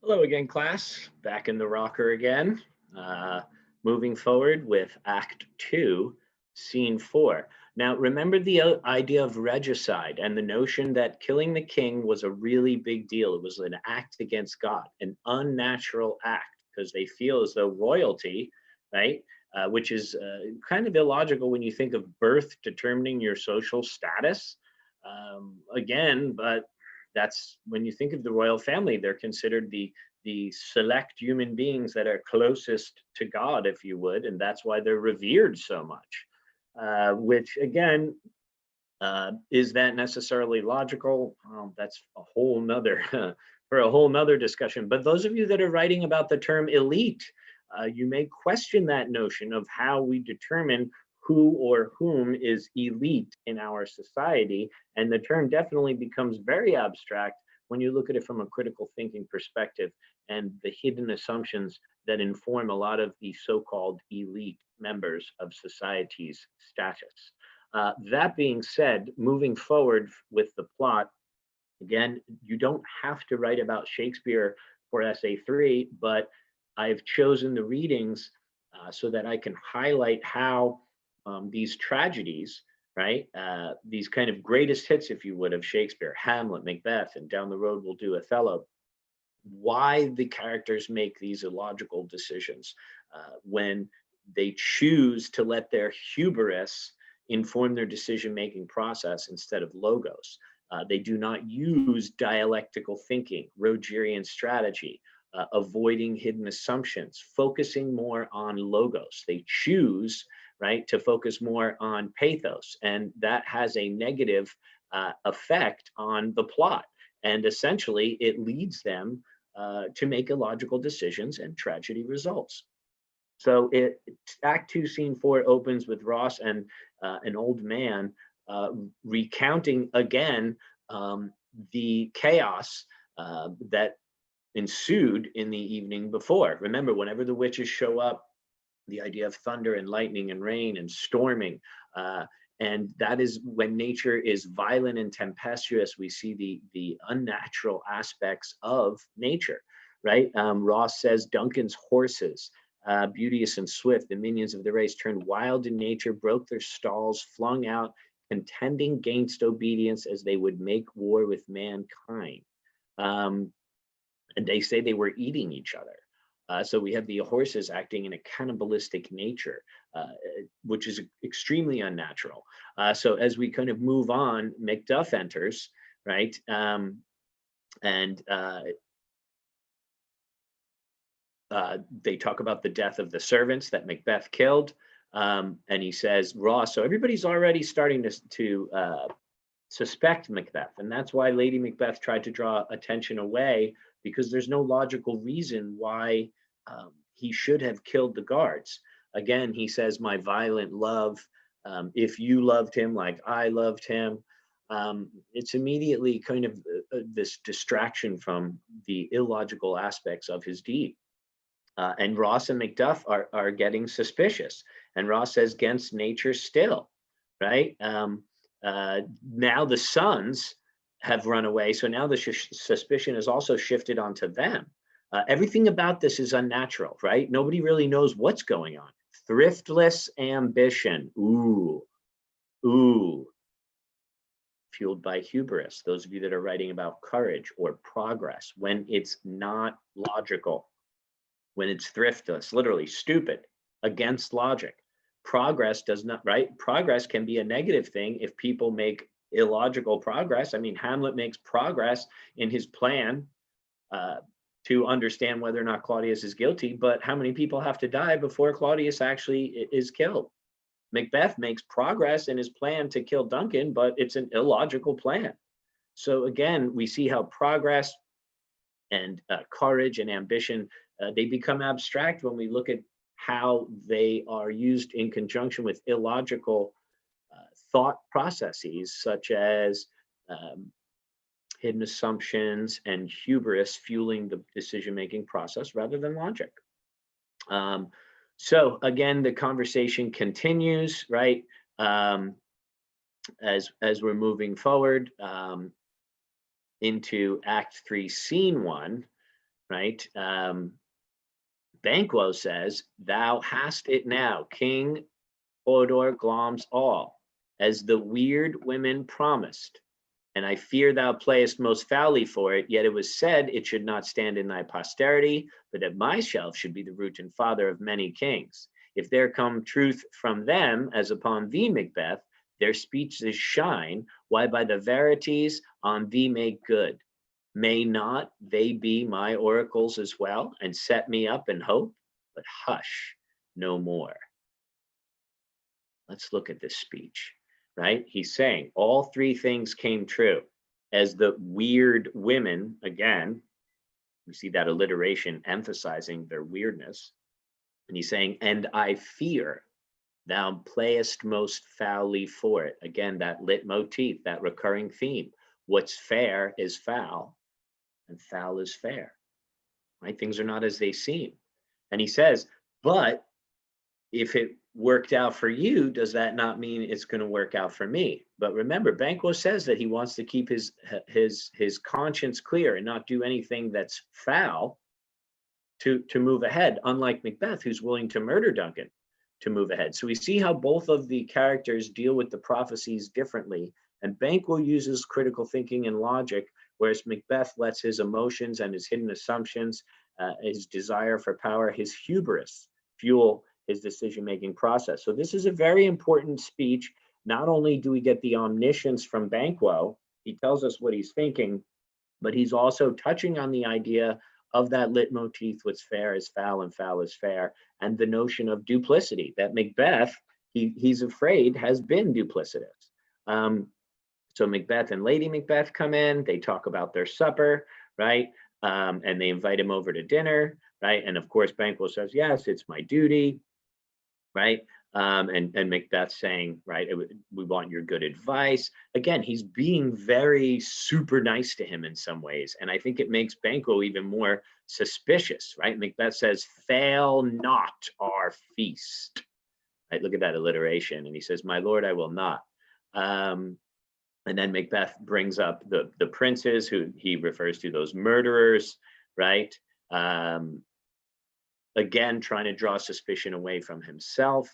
Hello again, class. Back in the rocker again. Uh, Moving forward with Act 2, Scene 4. Now, remember the idea of regicide and the notion that killing the king was a really big deal. It was an act against God, an unnatural act, because they feel as though royalty, right, which is kind of illogical when you think of birth determining your social status. Again, but that's when you think of the royal family, they're considered the select human beings that are closest to God, if you would, and that's why they're revered so much. Which again, is that necessarily logical? That's a whole nother for a whole nother discussion. But those of you that are writing about the term elite, you may question that notion of how we determine who or whom is elite in our society. And the term definitely becomes very abstract when you look at it from a critical thinking perspective and the hidden assumptions that inform a lot of the so-called elite members of society's status. That being said, moving forward with the plot, again, you don't have to write about Shakespeare for essay 3, but I've chosen the readings so that I can highlight how these tragedies, right, these kind of greatest hits, if you would, of Shakespeare, Hamlet, Macbeth, and down the road we'll do Othello, why the characters make these illogical decisions when they choose to let their hubris inform their decision making process instead of logos. They do not use dialectical thinking, Rogerian strategy, avoiding hidden assumptions, focusing more on logos. They choose, right, to focus more on pathos, and that has a negative effect on the plot. And essentially, it leads them to make illogical decisions and tragedy results. So Act 2, Scene 4 opens with Ross and an old man recounting again the chaos that ensued in the evening before. Remember, whenever the witches show up, the idea of thunder and lightning and rain and storming. And that is when nature is violent and tempestuous, we see the unnatural aspects of nature, right? Ross says Duncan's horses, beauteous and swift, the minions of the race, turned wild in nature, broke their stalls, flung out, contending against obedience as they would make war with mankind. Um, and they say they were eating each other. So we have the horses acting in a cannibalistic nature, which is extremely unnatural. So as we kind of move on, Macduff enters, right? And They talk about the death of the servants that Macbeth killed. And he says, Ross, so everybody's already starting to suspect Macbeth. And that's why Lady Macbeth tried to draw attention away, because there's no logical reason why he should have killed the guards. Again, he says, my violent love, if you loved him like I loved him, it's immediately kind of this distraction from the illogical aspects of his deed. And Ross and Macduff are getting suspicious. And Ross says, against nature still, right? Now the sons have run away. So now the suspicion is also shifted onto them. Everything about this is unnatural, right? Nobody really knows what's going on. Thriftless ambition. Ooh, ooh. Fueled by hubris. Those of you that are writing about courage or progress, when it's not logical, when it's thriftless, literally stupid, against logic. Progress does not, right? Progress can be a negative thing if people make illogical progress. I mean, Hamlet makes progress in his plan to understand whether or not Claudius is guilty, but how many people have to die before Claudius actually is killed? Macbeth makes progress in his plan to kill Duncan, but it's an illogical plan. So again, we see how progress and courage and ambition, they become abstract when we look at how they are used in conjunction with illogical thought processes, such as hidden assumptions and hubris fueling the decision-making process rather than logic. So again, the conversation continues, right? As we're moving forward into Act 3, Scene 1, right? Banquo says, "Thou hast it now, King Hodor gloms all, as the weird women promised. And I fear thou playest most foully for it, yet it was said it should not stand in thy posterity, but that my shelf should be the root and father of many kings. If there come truth from them, as upon thee, Macbeth, their speeches shine, why by the verities on thee make good. May not they be my oracles as well, and set me up in hope? But hush, no more." Let's look at this speech, right? He's saying all three things came true. As the weird women, again, we see that alliteration emphasizing their weirdness. And he's saying, "And I fear thou playest most foully for it." Again, that leitmotif, that recurring theme. What's fair is foul, and foul is fair, right? Things are not as they seem. And he says, but if it worked out for you, does that not mean it's going to work out for me? But remember, Banquo says that he wants to keep his conscience clear and not do anything that's foul to move ahead, unlike Macbeth, who's willing to murder Duncan to move ahead. So we see how both of the characters deal with the prophecies differently. And Banquo uses critical thinking and logic, whereas Macbeth lets his emotions and his hidden assumptions, his desire for power, his hubris fuel his decision-making process. So this is a very important speech. Not only do we get the omniscience from Banquo, he tells us what he's thinking, but he's also touching on the idea of that leitmotif, what's fair is foul and foul is fair, and the notion of duplicity, that Macbeth, he's afraid, has been duplicitous. So Macbeth and Lady Macbeth come in, they talk about their supper, right? And they invite him over to dinner, right? And of course, Banquo says, yes, it's my duty, right? And Macbeth saying, right, we want your good advice. Again, he's being very super nice to him in some ways. And I think it makes Banquo even more suspicious, right? Macbeth says, fail not our feast. Right, look at that alliteration. And he says, my lord, I will not. And then Macbeth brings up the princes who he refers to, those murderers, right? Again, trying to draw suspicion away from himself.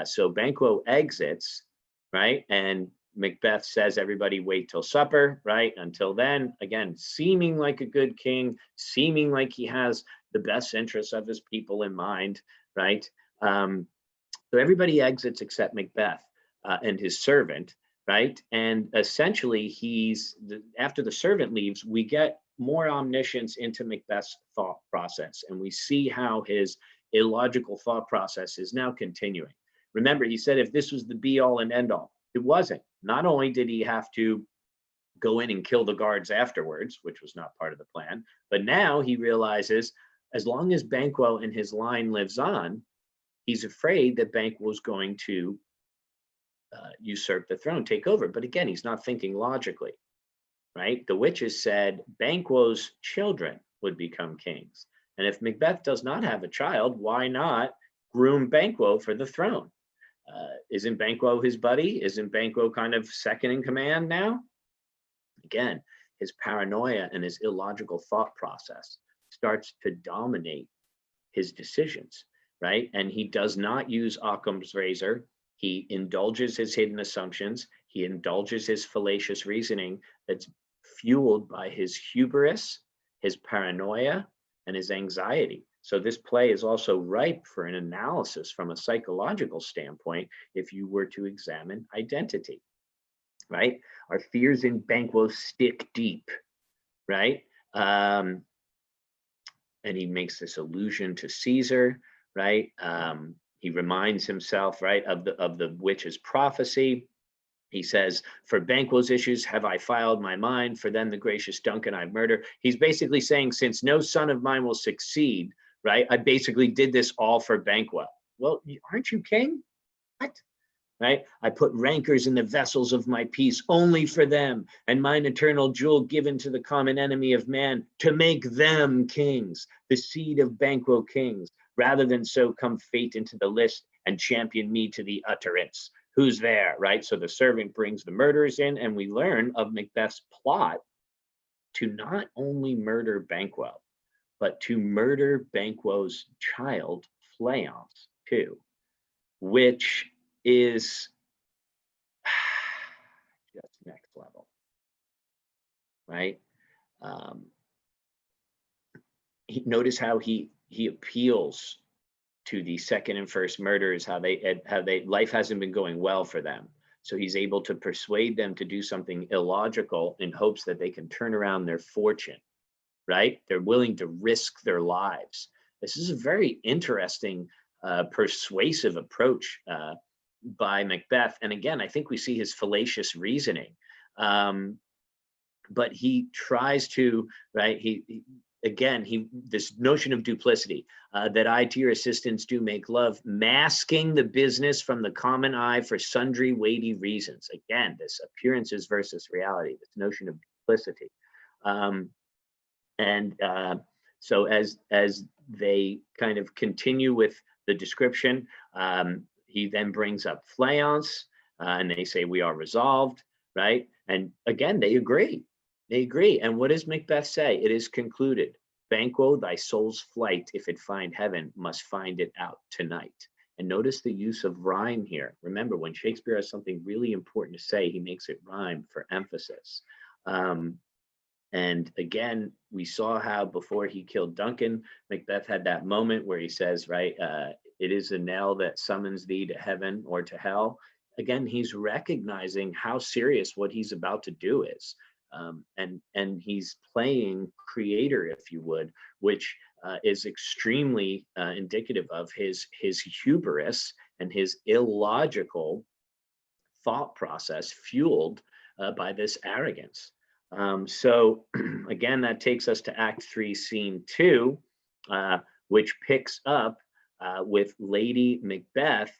So Banquo exits, right? And Macbeth says, everybody wait till supper, right? Until then, again, seeming like a good king, seeming like he has the best interests of his people in mind, right? So everybody exits except Macbeth and his servant, right? And essentially, after the servant leaves, we get more omniscience into Macbeth's thought process, and we see how his illogical thought process is now continuing. Remember, he said if this was the be all and end all, it wasn't. Not only did he have to go in and kill the guards afterwards, which was not part of the plan, but now he realizes as long as Banquo and his line lives on, he's afraid that Banquo's going to usurp the throne, take over. But again, he's not thinking logically, right? The witches said Banquo's children would become kings. And if Macbeth does not have a child, why not groom Banquo for the throne? Isn't Banquo his buddy? Isn't Banquo kind of second in command now? Again, his paranoia and his illogical thought process starts to dominate his decisions, right? And he does not use Occam's razor. He indulges his hidden assumptions. He indulges his fallacious reasoning that's fueled by his hubris, his paranoia, and his anxiety. So this play is also ripe for an analysis from a psychological standpoint if you were to examine identity, right? Our fears in Banquo stick deep, right? And he makes this allusion to Caesar, right? He reminds himself, right, of the witch's prophecy. He says, for Banquo's issues have I filed my mind, for then the gracious Duncan I murder. He's basically saying, since no son of mine will succeed, right, I basically did this all for Banquo. Well, aren't you king? What? Right? I put rancors in the vessels of my peace only for them, and mine eternal jewel given to the common enemy of man, to make them kings, the seed of Banquo kings. Rather than so come fate into the list and champion me to the utterance. Who's there, right? So the servant brings the murderers in, and we learn of Macbeth's plot to not only murder Banquo, but to murder Banquo's child, Fleance, too, which is just next level, right? Um, notice how he appeals to the second and first murderers, how they life hasn't been going well for them. So he's able to persuade them to do something illogical in hopes that they can turn around their fortune, right? They're willing to risk their lives. This is a very interesting, persuasive approach by Macbeth. And again, I think we see his fallacious reasoning. But he tries to, right? He this notion of duplicity, that I to your assistance do make love, masking the business from the common eye for sundry weighty reasons. Again, this appearances versus reality, this notion of duplicity. And so as they kind of continue with the description, he then brings up Fleance, and they say, we are resolved, right? And again, they agree. They agree. And what does Macbeth say? It is concluded. Banquo, thy soul's flight, if it find heaven, must find it out tonight. And notice the use of rhyme here. Remember, when Shakespeare has something really important to say, he makes it rhyme for emphasis. And again, we saw how before he killed Duncan, Macbeth had that moment where he says, right, it is a knell that summons thee to heaven or to hell. Again, he's recognizing how serious what he's about to do is. And he's playing creator, if you would, which is extremely indicative of his hubris and his illogical thought process fueled by this arrogance. So again, that takes us to Act 3, Scene 2, which picks up with Lady Macbeth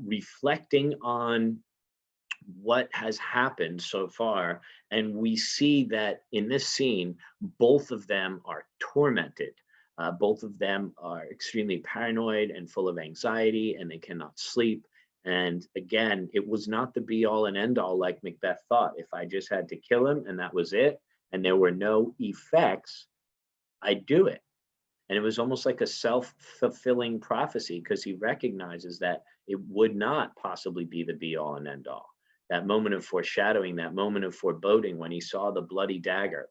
reflecting on what has happened so far. And we see that in this scene, both of them are tormented. Both of them are extremely paranoid and full of anxiety, and they cannot sleep. And again, it was not the be all and end all like Macbeth thought. If I just had to kill him and that was it, and there were no effects, I'd do it. And it was almost like a self-fulfilling prophecy, because he recognizes that it would not possibly be the be all and end all. That moment of foreshadowing, that moment of foreboding when he saw the bloody dagger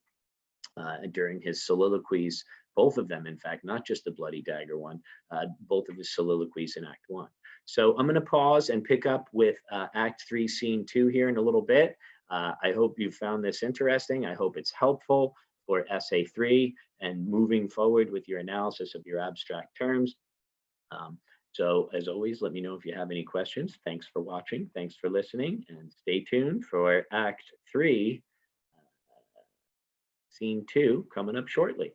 during his soliloquies, both of them, in fact, not just the bloody dagger one, both of his soliloquies in Act 1. So I'm going to pause and pick up with Act 3, Scene 2 here in a little bit. I hope you found this interesting. I hope it's helpful for Essay 3 and moving forward with your analysis of your abstract terms. So as always, let me know if you have any questions. Thanks for watching. Thanks for listening, and stay tuned for Act 3, Scene 2 coming up shortly.